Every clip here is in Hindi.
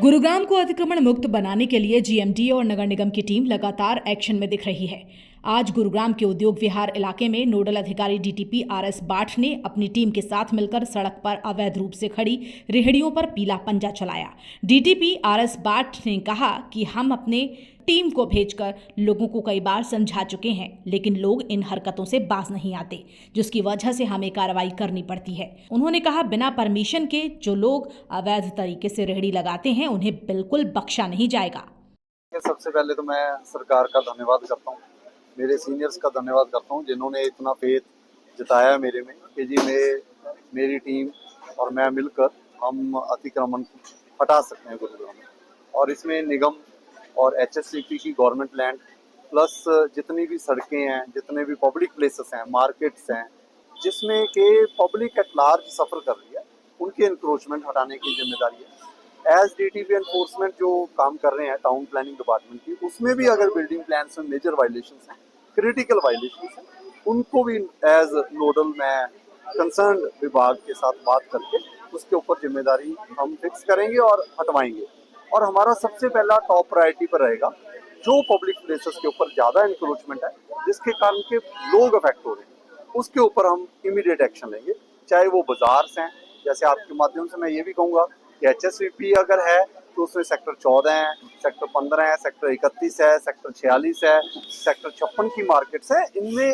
गुरुग्राम को अतिक्रमण मुक्त बनाने के लिए जीएमडीए और नगर निगम की टीम लगातार एक्शन में दिख रही है। आज गुरुग्राम के उद्योग विहार इलाके में नोडल अधिकारी डीटीपी आरएस बाठ ने अपनी टीम के साथ मिलकर सड़क पर अवैध रूप से खड़ी रेहड़ियों पर पीला पंजा चलाया। डीटीपी आरएस बाठ ने कहा कि हम अपने टीम को भेजकर लोगों को कई बार समझा चुके हैं, लेकिन लोग इन हरकतों से बाज नहीं आते, जिसकी वजह से हमें कार्रवाई करनी पड़ती है। उन्होंने कहा, बिना परमिशन के जो लोग अवैध तरीके से रेहड़ी लगाते हैं उन्हें बिल्कुल बख्शा नहीं जाएगा। सबसे पहले तो मैं सरकार का धन्यवाद करता हूँ, मेरे सीनियर्स का धन्यवाद करता हूँ जिन्होंने इतना फेथ जताया मेरे में कि जी मेरी टीम और मैं मिलकर हम अतिक्रमण हटा सकते हैं गुरुग्राम में। और इसमें निगम और एचएससीपी की गवर्नमेंट लैंड प्लस जितनी भी सड़कें हैं, जितने भी पब्लिक प्लेसेस हैं, मार्केट्स हैं, जिसमें कि पब्लिक एट लार्ज सफ़र कर रही है, उनके इंक्रोचमेंट हटाने की जिम्मेदारी है। एज डीटीपी एनफोर्समेंट जो काम कर रहे हैं टाउन प्लानिंग डिपार्टमेंट की, उसमें भी अगर बिल्डिंग प्लान में मेजर वायलेशंस हैं, क्रिटिकल वायलेशंस हैं, उनको भी एज नोडल मैं कंसर्न विभाग के साथ बात करके उसके ऊपर जिम्मेदारी हम फिक्स करेंगे और हटवाएंगे। और हमारा सबसे पहला टॉप प्रायोरिटी पर रहेगा जो पब्लिक प्लेसेस के ऊपर ज़्यादा इंक्रोचमेंट है, जिसके कारण के लोग अफेक्ट हो रहे हैं, उसके ऊपर हम इमीडिएट एक्शन लेंगे। चाहे वो बाजार्स हैं, जैसे आपके माध्यम से मैं ये भी कहूँगा कि एचएसवीपी अगर है तो उसमें सेक्टर 14 है, सेक्टर 15 है, सेक्टर 31 है, सेक्टर 46 है, सेक्टर 56 की मार्केट्स है, इनमें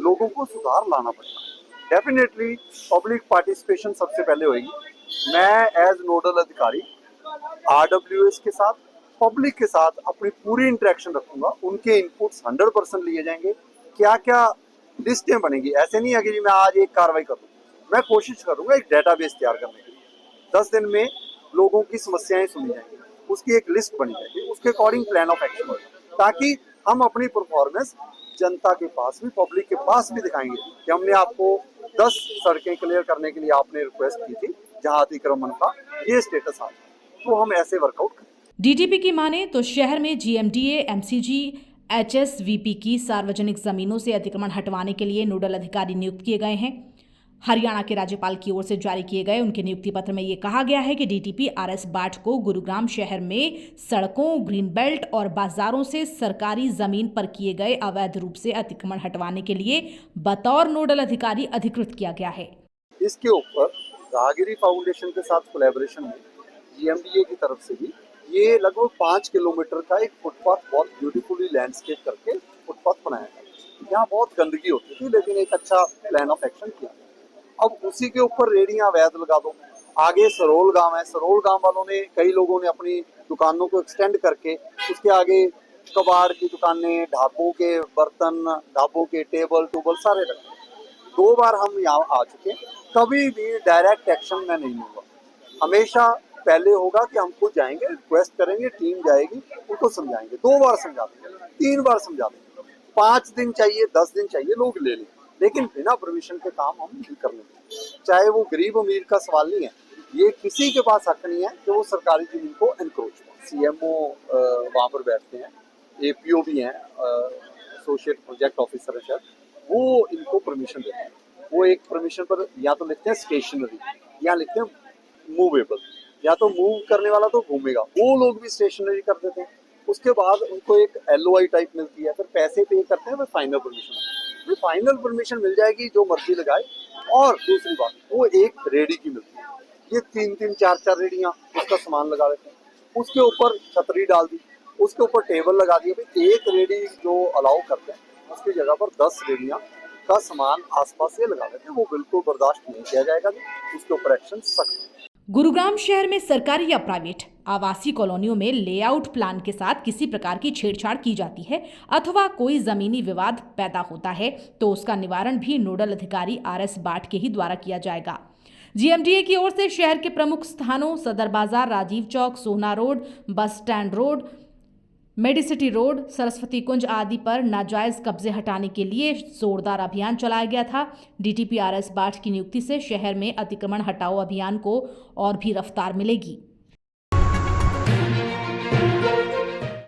लोगों को सुधार लाना पड़ता है। डेफिनेटली पब्लिक पार्टिसिपेशन सबसे पहले होगी। मैं एज नोडल अधिकारी आरडब्ल्यूएस के साथ, पब्लिक के साथ अपनी पूरी इंटरेक्शन रखूंगा, उनके इनपुट्स 100% लिए जाएंगे। क्या क्या लिस्टें बनेगी, ऐसे नहीं है कि मैं आज एक कार्रवाई करूँ, मैं कोशिश करूंगा एक डेटाबेस तैयार करने के लिए। 10 दिन में लोगों की समस्याएं सुनी जाएंगी, उसकी एक लिस्ट बनी जाएगी, उसके अकॉर्डिंग प्लान ऑफ एक्शन होगा, ताकि हम अपनी परफॉर्मेंस जनता के पास भी, पब्लिक के पास भी दिखाएंगे कि हमने आपको 10 सड़कें क्लियर करने के लिए आपने रिक्वेस्ट की थी जहां अतिक्रमण का ये स्टेटस आ, तो हम ऐसे वर्कआउट करें। डीटीपी की माने तो शहर में जीएमडीए, एमसीजी, एचएसवीपी की सार्वजनिक जमीनों से अतिक्रमण हटवाने के लिए नोडल अधिकारी नियुक्त किए गए हैं। हरियाणा के राज्यपाल की ओर से जारी किए गए उनके नियुक्ति पत्र में ये कहा गया है कि डीटीपी आरएस बाठ को गुरुग्राम शहर में सड़कों, ग्रीन बेल्ट और बाजारों से सरकारी जमीन पर किए गए अवैध रूप से अतिक्रमण हटवाने के लिए बतौर नोडल अधिकारी अधिकृत किया गया है। इसके ऊपर राहगिरी फाउंडेशन के साथ कोलैबोरेशन में जीएमडीए की तरफ से भी ये लगभग 5 किलोमीटर का एक फुटपाथ बहुत ब्यूटीफुली लैंडस्केप करके फुटपाथ बनाया गया। यहाँ बहुत गंदगी होती थी, लेकिन एक अच्छा प्लान ऑफ एक्शन किया। अब उसी के ऊपर रेहड़ियां अवैध लगा दो। आगे सरोल गांव है, सरोल गांव वालों ने, कई लोगों ने अपनी दुकानों को एक्सटेंड करके उसके आगे कबाड़ की दुकानें, ढाबों के बर्तन, ढाबों के टेबल टूबल सारे रखे। 2 बार हम यहाँ आ चुके हैं, कभी भी डायरेक्ट एक्शन में नहीं लूंगा। हमेशा पहले होगा कि हम खुद जाएंगे, रिक्वेस्ट करेंगे, टीम जाएगी, उनको समझाएंगे। 2 बार समझा देंगे, 3 बार समझा देंगे, 5 दिन चाहिए, 10 दिन चाहिए, लोग ले लें, लेकिन बिना परमिशन के काम हम नहीं करने देंगे। चाहे वो गरीब अमीर का सवाल नहीं है, ये किसी के पास हक नहीं है कि वो सरकारी जमीन को एनक्रोच करे। सीएमओ वहाँ पर बैठते हैं, एपीओ भी हैं, एसोसिएट प्रोजेक्ट ऑफिसर है शायद, वो इनको परमिशन देते हैं। वो एक परमिशन पर या तो लिखते हैं स्टेशनरी, या लिखते हैं मूवेबल, या तो मूव करने वाला तो घूमेगा, वो लोग भी स्टेशनरी कर देते हैं। उसके बाद उनको एक एलओआई टाइप मिलती है, फिर पैसे पे करते हैं, फिर फाइनल परमिशन। फाइनल परमिशन मिल जाएगी, जो मर्जी लगाए। और दूसरी बात, वो एक रेडी की मिलती है, ये 3-3, 4-4 रेडियां उसका सामान लगा देते हैं, उसके ऊपर छतरी डाल दी, उसके ऊपर टेबल लगा दिया। भाई एक रेडी जो अलाउ करते हैं, उसकी जगह पर 10 रेडियां का सामान आसपास से लगा देते हैं, वो बिल्कुल बर्दाश्त नहीं किया जाएगा, उसके ऊपर एक्शन सख्त। गुरुग्राम शहर में सरकारी या प्राइवेट आवासीय कॉलोनियों में लेआउट प्लान के साथ किसी प्रकार की छेड़छाड़ की जाती है अथवा कोई जमीनी विवाद पैदा होता है तो उसका निवारण भी नोडल अधिकारी आरएस बाठ के ही द्वारा किया जाएगा। जीएमडीए की ओर से शहर के प्रमुख स्थानों Sadar Bazaar, Rajiv Chowk, Sohna road, bus stand road, Medicity road, Saraswati Kunj आदि पर नाजायज कब्जे हटाने के लिए जोरदार अभियान चलाया गया था। डीटीपी आरएस बाठ की नियुक्ति से शहर में अतिक्रमण हटाओ अभियान को और भी रफ्तार मिलेगी।